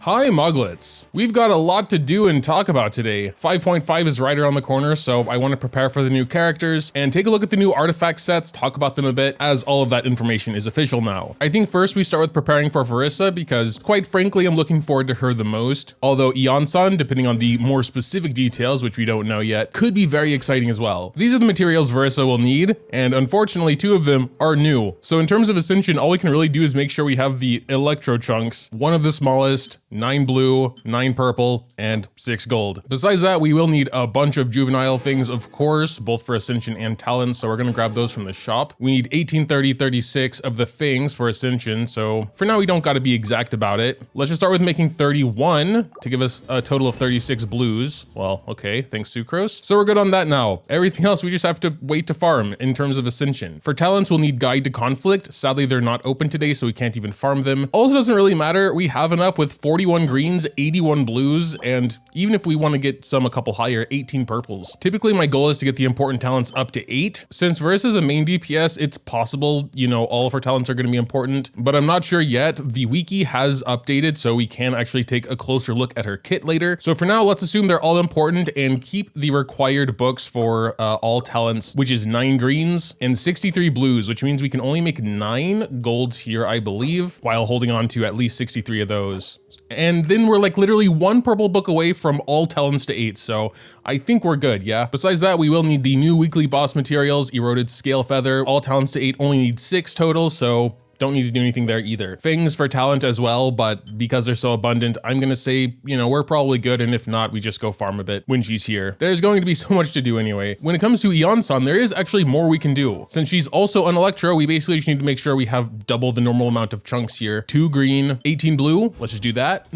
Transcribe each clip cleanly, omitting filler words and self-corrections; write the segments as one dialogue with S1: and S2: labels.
S1: Hi Muglets! We've got a lot to do and talk about today. 5.5 is right around the corner, so I want to prepare for the new characters and take a look at the new artifact sets, talk about them a bit, as all of that information is official now. I think first we start with preparing for Varesa because, quite frankly, I'm looking forward to her the most. Although Iansan, depending on the more specific details, which we don't know yet, could be very exciting as well. These are the materials Varesa will need, and unfortunately 2 of them are new. So in terms of Ascension, all we can really do is make sure we have the Electro chunks, 1 of the smallest, 9 blue, 9 purple, and 6 gold. Besides that, we will need a bunch of juvenile things, of course, both for Ascension and Talent, so we're gonna grab those from the shop. We need 18, 30, 36 of the things for Ascension, so for now we don't gotta be exact about it. Let's just start with making 31 to give us a total of 36 blues. Well, okay, thanks Sucrose. So we're good on that now. Everything else we just have to wait to farm in terms of Ascension. For Talents, we'll need Guide to Conflict. Sadly, they're not open today, so we can't even farm them. Also doesn't really matter, we have enough with 41 greens, 81 blues, and even if we want to get some a couple higher, 18 purples. Typically my goal is to get the important talents up to 8. Since Varesa is a main DPS, it's possible, you know, all of her talents are going to be important, but I'm not sure yet. The wiki has updated, so we can actually take a closer look at her kit later. So for now, let's assume they're all important and keep the required books for all talents, which is 9 greens and 63 blues, which means we can only make 9 golds here, I believe, while holding on to at least 63 of those. And then we're like literally 1 purple book away from all talents to 8, so I think we're good, yeah? Besides that, we will need the new weekly boss materials, Eroded Scale Feather. All talents to 8 only need 6 total, so don't need to do anything there either. Things for talent as well, but because they're so abundant, I'm gonna say, you know, we're probably good, and if not, we just go farm a bit when she's here. There's going to be so much to do anyway. When it comes to Iansan, there is actually more we can do. Since she's also an Electro, we basically just need to make sure we have double the normal amount of chunks here. 2 green, 18 blue, let's just do that.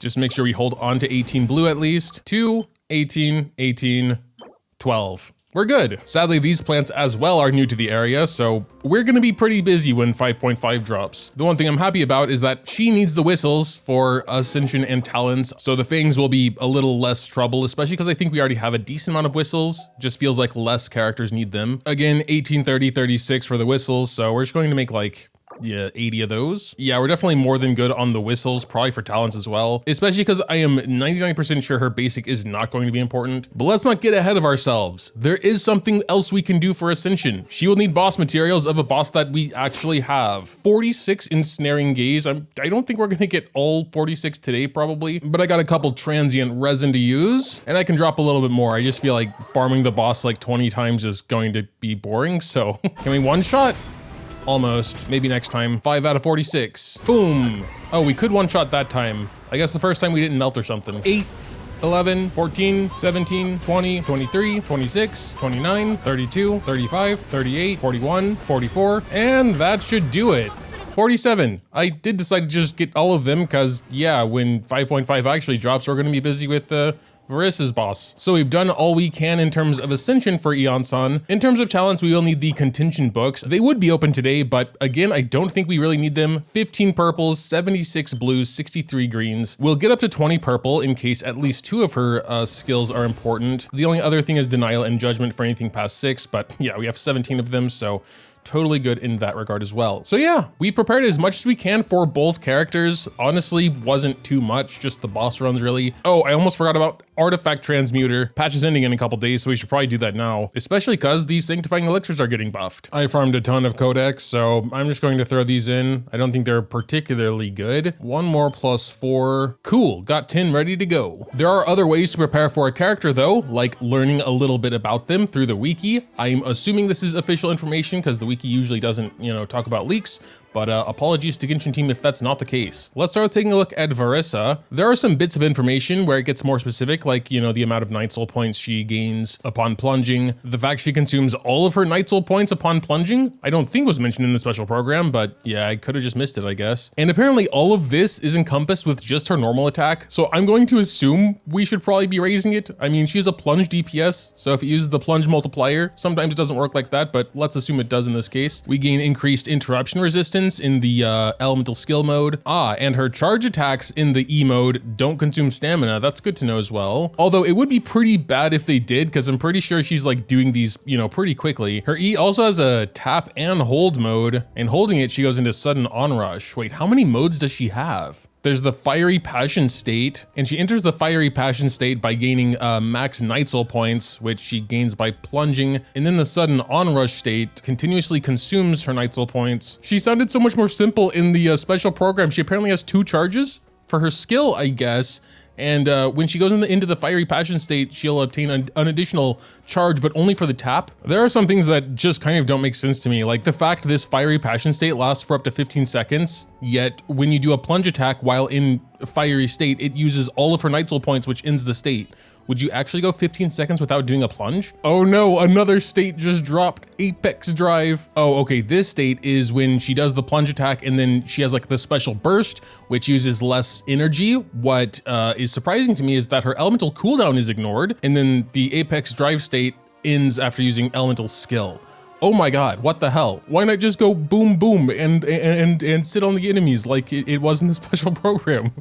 S1: Just make sure we hold on to 18 blue at least. 2, 18, 18, 12. We're good. Sadly, these plants as well are new to the area, so we're gonna be pretty busy when 5.5 drops. The one thing I'm happy about is that she needs the whistles for Ascension and Talents, so the things will be a little less trouble, especially because I think we already have a decent amount of whistles. Just feels like less characters need them. Again, 18, 30, 36 for the whistles, so we're just going to make like, yeah, 80 of those. Yeah, we're definitely more than good on the whistles, probably for talents as well, especially because I am 99% sure her basic is not going to be important. But let's not get ahead of ourselves. There is something else we can do for Ascension. She will need boss materials of a boss that we actually have. 46 Ensnaring Gaze. I don't think we're gonna get all 46 today probably, but I got a couple transient resin to use, and I can drop a little bit more. I just feel like farming the boss like 20 times is going to be boring, so can we one-shot? Almost. Maybe next time. 5 out of 46. Boom. Oh, we could one-shot that time. I guess the first time we didn't melt or something. 8, 11, 14, 17, 20, 23, 26, 29, 32, 35, 38, 41, 44, and that should do it. 47. I did decide to just get all of them because, yeah, when 5.5 actually drops, we're going to be busy with Varesa's boss. So we've done all we can in terms of Ascension for Iansan. In terms of talents, we will need the contingent books. They would be open today, but again, I don't think we really need them. 15 purples, 76 blues, 63 greens. We'll get up to 20 purple in case at least 2 of her skills are important. The only other thing is Denial and Judgment for anything past 6, but yeah, we have 17 of them, so totally good in that regard as well. So yeah, we prepared as much as we can for both characters. Honestly, wasn't too much, just the boss runs really. Oh, I almost forgot about Artifact Transmuter. Patch is ending in a couple days, so we should probably do that now, especially because these Sanctifying Elixirs are getting buffed. I farmed a ton of Codex, so I'm just going to throw these in. I don't think they're particularly good. 1 more plus 4. Cool, got 10 ready to go. There are other ways to prepare for a character though, like learning a little bit about them through the wiki. I'm assuming this is official information because the wiki usually doesn't, you know, talk about leaks, but apologies to Genshin team if that's not the case. Let's start taking a look at Varesa. There are some bits of information where it gets more specific, like, you know, the amount of Night Soul points she gains upon plunging, the fact she consumes all of her Night Soul points upon plunging. I don't think was mentioned in the special program, but yeah, I could have just missed it, I guess. And apparently all of this is encompassed with just her normal attack, so I'm going to assume we should probably be raising it. I mean, she's a plunge DPS, so if you use the plunge multiplier, sometimes it doesn't work like that, but let's assume it does in this case. We gain increased interruption resistance in the elemental skill mode. And her charge attacks in the E mode don't consume stamina. That's good to know as well. Although it would be pretty bad if they did, because I'm pretty sure she's like doing these, you know, pretty quickly. Her E also has a tap and hold mode, and holding it, she goes into sudden onrush. Wait, how many modes does she have? There's the Fiery Passion state, and she enters the Fiery Passion state by gaining max Nightsoul points, which she gains by plunging, and then the sudden onrush state continuously consumes her Nightsoul points. She sounded so much more simple in the special program. She apparently has 2 charges for her skill, I guess. And when she goes into the Fiery Passion state, she'll obtain an additional charge, but only for the tap. There are some things that just kind of don't make sense to me, like the fact this Fiery Passion state lasts for up to 15 seconds, yet when you do a plunge attack while in Fiery state, it uses all of her Nightsoul points, which ends the state. Would you actually go 15 seconds without doing a plunge? Oh no, another state just dropped, Apex Drive. Oh, okay, this state is when she does the plunge attack and then she has like the special burst, which uses less energy. What is surprising to me is that her elemental cooldown is ignored, and then the Apex Drive state ends after using elemental skill. Oh my god, what the hell? Why not just go boom boom and sit on the enemies like it was in the special program?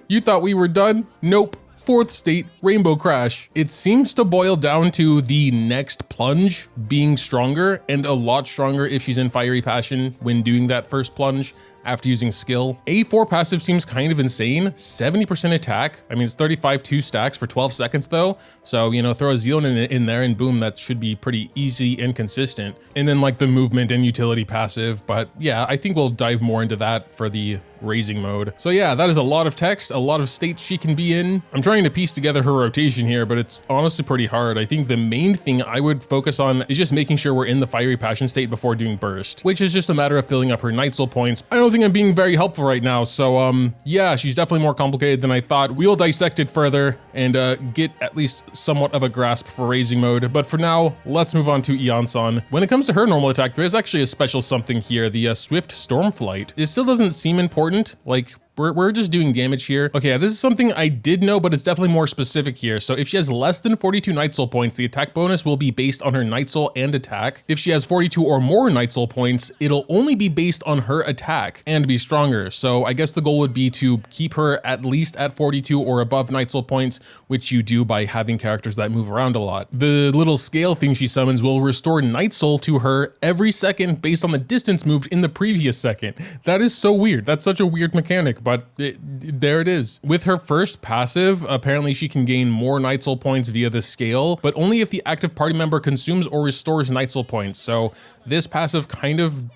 S1: You thought we were done? Nope. 4th state, Rainbow Crash. It seems to boil down to the next plunge being stronger, and a lot stronger if she's in Fiery Passion when doing that first plunge after using skill. A4 passive seems kind of insane. 70% attack. I mean, it's 35 2 stacks for 12 seconds though. So, you know, throw a Zeon in there and boom, that should be pretty easy and consistent. And then like the movement and utility passive. But yeah, I think we'll dive more into that for the raising mode. So yeah, that is a lot of text, a lot of states she can be in. I'm trying to piece together her rotation here, but it's honestly pretty hard. I think the main thing I would focus on is just making sure we're in the Fiery Passion state before doing burst, which is just a matter of filling up her Nightsoul points. I don't think I'm being very helpful right now. So yeah, she's definitely more complicated than I thought. We'll dissect it further and get at least somewhat of a grasp for raising mode. But for now, let's move on to Iansan. When it comes to her normal attack, there's actually a special something here, the Swift Stormflight. It still doesn't seem important. Like, we're just doing damage here. Okay, yeah, this is something I did know, but it's definitely more specific here. So if she has less than 42 Nightsoul points, the attack bonus will be based on her Nightsoul and attack. If she has 42 or more Nightsoul points, it'll only be based on her attack and be stronger. So I guess the goal would be to keep her at least at 42 or above Nightsoul points, which you do by having characters that move around a lot. The little scale thing she summons will restore Nightsoul to her every second based on the distance moved in the previous second. That is so weird. That's such a weird mechanic. But there it is. With her first passive, apparently she can gain more Nightsoul points via the scale, but only if the active party member consumes or restores Nightsoul points. So this passive kind of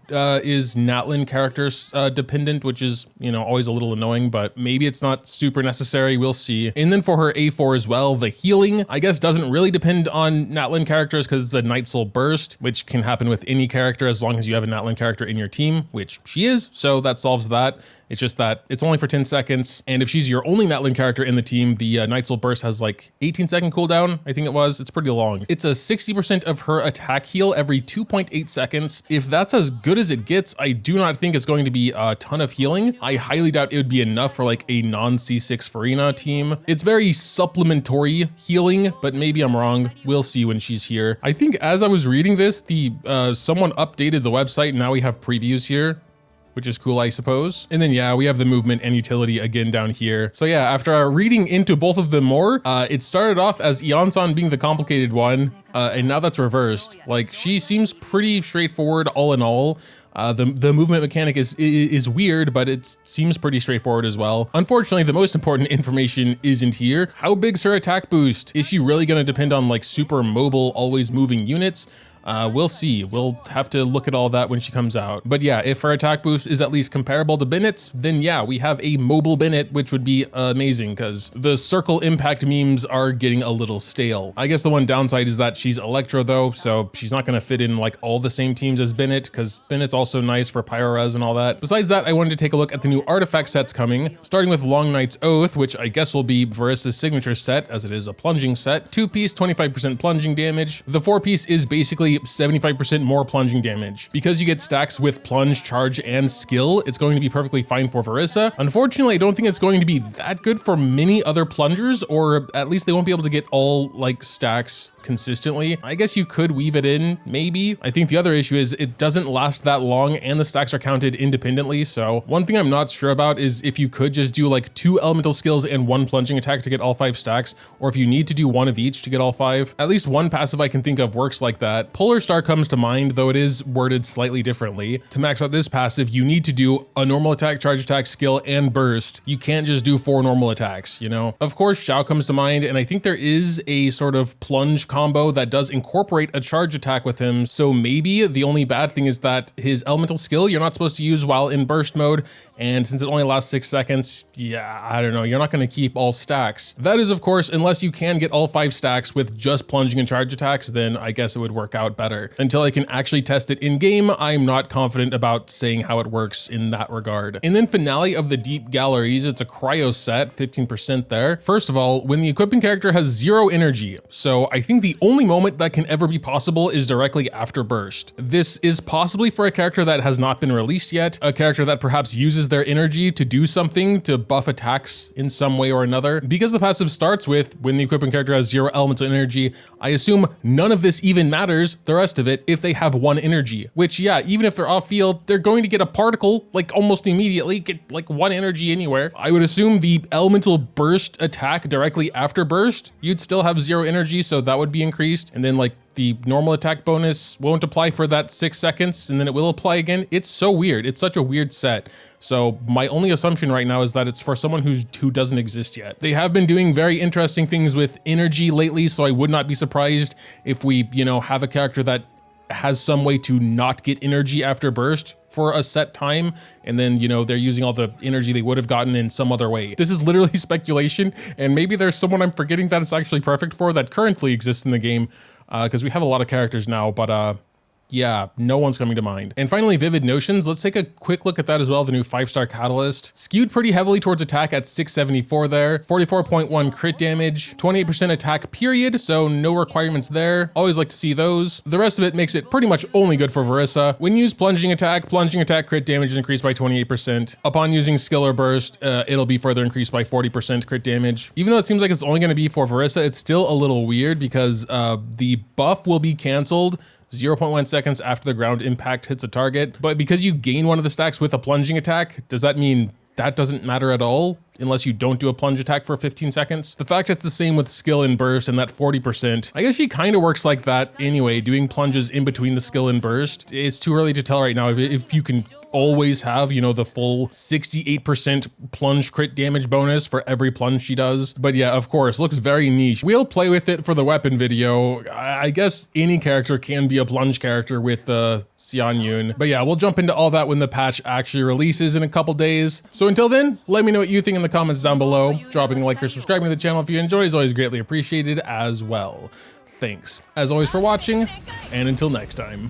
S1: is Natlin characters dependent, which is, you know, always a little annoying, but maybe it's not super necessary. We'll see. And then for her A4 as well, the healing, I guess, doesn't really depend on Natlin characters because it's a Nightsoul burst, which can happen with any character as long as you have a Natlin character in your team, which she is. So that solves that. It's just that it's only for 10 seconds. And if she's your only Natlin character in the team, the Nightsoul burst has like 18-second cooldown, I think it was. It's pretty long. It's a 60% of her attack heal every 2.8 seconds. If that's as good as it gets, I do not think it's going to be a ton of healing. I highly doubt it would be enough for like a non-C6 Farina team. It's very supplementary healing, but maybe I'm wrong. We'll see when she's here. I think as I was reading this, someone updated the website. Now we have previews here, which is cool, I suppose. And then, yeah, we have the movement and utility again down here. So yeah, after reading into both of them more, it started off as Iansan being the complicated one, and now that's reversed. Like, she seems pretty straightforward all in all. The movement mechanic is weird, but it seems pretty straightforward as well. Unfortunately, the most important information isn't here. How big's her attack boost? Is she really gonna depend on like super mobile, always moving units? We'll see. We'll have to look at all that when she comes out. But yeah, if her attack boost is at least comparable to Bennett's, then yeah, we have a mobile Bennett, which would be amazing because the circle impact memes are getting a little stale. I guess the one downside is that she's Electro though, so she's not gonna fit in like all the same teams as Bennett because Bennett's also nice for Pyro-Res and all that. Besides that, I wanted to take a look at the new artifact sets coming, starting with Long Night's Oath, which I guess will be Varesa's signature set as it is a plunging set. 2-piece, 25% plunging damage. The 4-piece is basically 75% more plunging damage. Because you get stacks with plunge, charge, and skill, it's going to be perfectly fine for Varesa. Unfortunately, I don't think it's going to be that good for many other plungers, or at least they won't be able to get all like stacks consistently. I guess you could weave it in, maybe. I think the other issue is it doesn't last that long and the stacks are counted independently. So one thing I'm not sure about is if you could just do like 2 elemental skills and 1 plunging attack to get all 5 stacks, or if you need to do 1 of each to get all 5. At least one passive I can think of works like that. Polar Star comes to mind, though it is worded slightly differently. To max out this passive, you need to do a normal attack, charge attack, skill, and burst. You can't just do 4 normal attacks, you know? Of course, Xiao comes to mind, and I think there is a sort of plunge combo that does incorporate a charge attack with him, so maybe the only bad thing is that his elemental skill you're not supposed to use while in burst mode, and since it only lasts 6 seconds, yeah, I don't know, you're not going to keep all stacks. That is, of course, unless you can get all 5 stacks with just plunging and charge attacks, then I guess it would work out better. Until I can actually test it in game, I'm not confident about saying how it works in that regard. And then finale of the Deep Galleries, it's a cryo set, 15% there. First of all, when the equipping character has 0 energy, so I think the only moment that can ever be possible is directly after burst. This is possibly for a character that has not been released yet, a character that perhaps uses their energy to do something to buff attacks in some way or another. Because the passive starts with when the equipping character has 0 elemental energy, I assume none of this even matters, the rest of it, if they have 1 energy, which yeah, even if they're off field, they're going to get a particle like almost immediately, get like 1 energy anywhere. I would assume the elemental burst attack directly after burst, you'd still have 0 energy, so that would be increased. And then like the normal attack bonus won't apply for that 6 seconds, and then it will apply again. It's so weird. It's such a weird set. So my only assumption right now is that it's for someone who doesn't exist yet. They have been doing very interesting things with energy lately, so I would not be surprised if we, you know, have a character that has some way to not get energy after burst for a set time, and then, you know, they're using all the energy they would have gotten in some other way. This is literally speculation, and maybe there's someone I'm forgetting that it's actually perfect for that currently exists in the game, because we have a lot of characters now, but yeah, no one's coming to mind. And finally, Vivid Notions. Let's take a quick look at that as well, the new 5-star Catalyst. Skewed pretty heavily towards attack at 674 there, 44.1 crit damage, 28% attack period, so no requirements there. Always like to see those. The rest of it makes it pretty much only good for Varesa. When used plunging attack crit damage is increased by 28%. Upon using skill or burst, it'll be further increased by 40% crit damage. Even though it seems like it's only gonna be for Varesa, it's still a little weird because the buff will be canceled 0.1 seconds after the ground impact hits a target. But because you gain one of the stacks with a plunging attack, does that mean that doesn't matter at all unless you don't do a plunge attack for 15 seconds? The fact it's the same with skill and burst and that 40%, I guess she kind of works like that anyway, doing plunges in between the skill and burst. It's too early to tell right now if you can always have, you know, the full 68% plunge crit damage bonus for every plunge she does. But yeah, of course, looks very niche. We'll play with it for the weapon video. I guess any character can be a plunge character with Xian Yun. But yeah, we'll jump into all that when the patch actually releases in a couple days. So until then, let me know what you think in the comments down below. Dropping a like or subscribing to the channel if you enjoy is always greatly appreciated as well. Thanks, as always, for watching, and until next time.